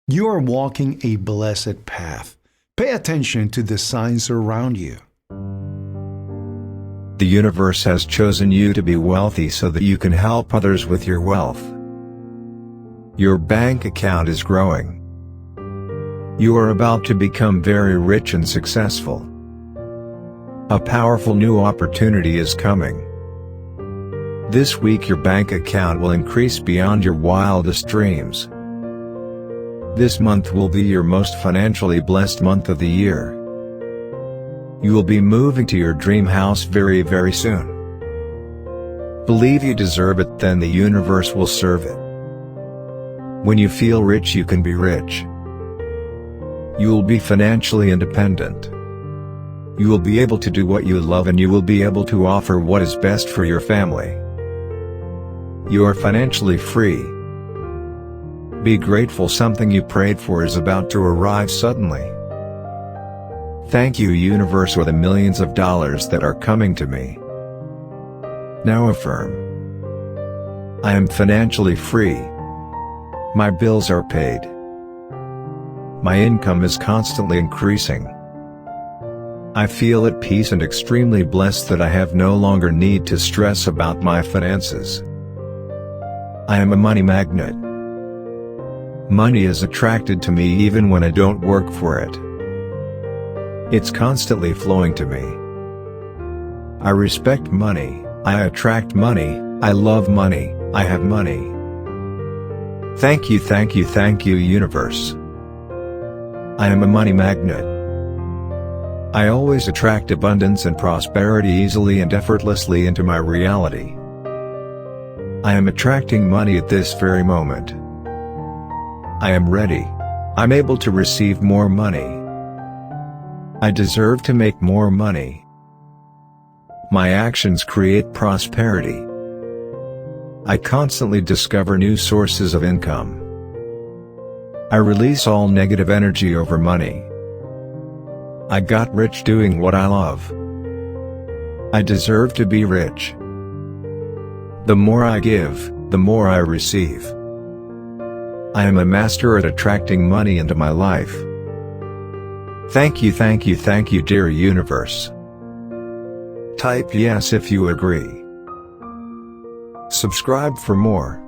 You are walking a blessed path. Pay attention to the signs around you. The universe has chosen you to be wealthy so that you can help others with your wealth. Your bank account is growing. You are about to become very rich and successful. A powerful new opportunity is coming. This week your bank account will increase beyond your wildest dreams. This month will be your most financially blessed month of the year. You will be moving to your dream house very, very soon. Believe you deserve it, then the universe will serve it. When you feel rich, you can be rich. You will be financially independent. You will be able to do what you love, and you will be able to offer what is best for your family. You are financially free. Be grateful, something you prayed for is about to arrive suddenly. Thank you, universe, for the millions of dollars that are coming to me. Now affirm. I am financially free. My bills are paid. My income is constantly increasing. I feel at peace and extremely blessed that I have no longer need to stress about my finances. I am a money magnet. Money is attracted to me even when I don't work for it. It's constantly flowing to me. I respect money, I attract money, I love money, I have money. Thank you, universe. I am a money magnet. I always attract abundance and prosperity easily and effortlessly into my reality. I am attracting money at this very moment. I am ready. I'm able to receive more money. I deserve to make more money. My actions create prosperity. I constantly discover new sources of income. I release all negative energy over money. I got rich doing what I love. I deserve to be rich. The more I give, the more I receive. I am a master at attracting money into my life. Thank you, dear universe. Type yes if you agree. Subscribe for more.